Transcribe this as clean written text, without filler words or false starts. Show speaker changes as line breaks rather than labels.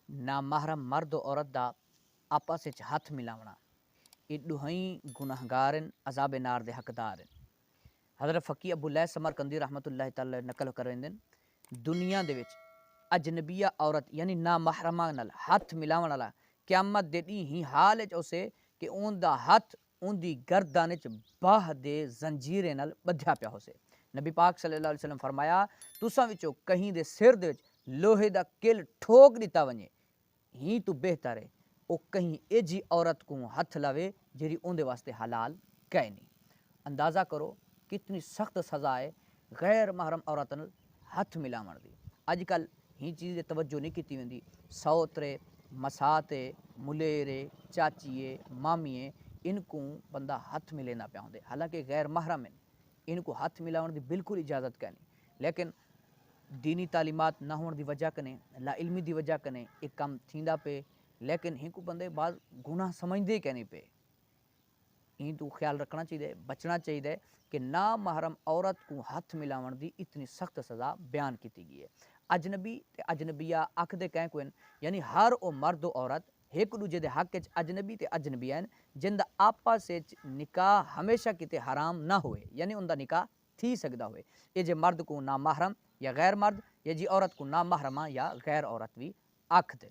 ना महरम मर्द औरत दा आपस विच हथ मिलावना ये दुहई गुनाहगारन अजाब नार दे हकदार। हज़रत फ़की अबुलै समरकंदी रहमतुल्लाह तआला नकल करेंदन दुनिया दे विच अजनबिया औरत यानी ना महरमा नाल हथ मिलावन वाला क़यामत दे दी ही हाल च उसे कि उनका हथ उनकी गर्दन च बाह दे जंजीरे नाल बध्या पिया होसे। नबी पाक सल्लल्लाहु अलैहि वसल्लम फरमाया तुसां विचों कहीं दे सिर दे लोहे दा किल ठोक दिता वने ही तो बेहतर है वो कहीं एजी औरत को हथ लावे जी उनके वास्ते हलाल कह नहीं। अंदाज़ा करो कितनी सख्त सज़ा है गैर महरम औरत नाल हथ मिलावन दी। अजकल ही चीज़ तवज्जो नहीं की वेंदी। सौतरे मसाते मुलेरे चाचीए मामीए इनको बंदा हथ मिलेना पिया होंदे हालांकि गैर महरम है इनको हथ मिलावन की बिल्कुल इजाज़त कहनी। लेकिन दीनी तालीमात न होने की वजह कने ला इल्मी की वजह कने एक कम थींदा पे लेकिन हिंकू बंदे बाद गुनाह समझते कहने पे इन तो ख्याल रखना चाहिए बचना चाहिए कि ना महरम औरत को हथ मिलावन की इतनी सख्त सज़ा बयान की गई है। अजनबी ते अजनबिया आखदे कह कोई यानी हर वो मर्द औरत एक दूजे के हक च अजनबी ते अजनबिया जिंदा आपस निकाह हमेशा किते हराम ना होए यानी उनका निकाह थी सकता होए। ये जे मर्द को ना महरम या गैर मर्द या जी औरत को ना महरमा या गैर औरत भी आखदे।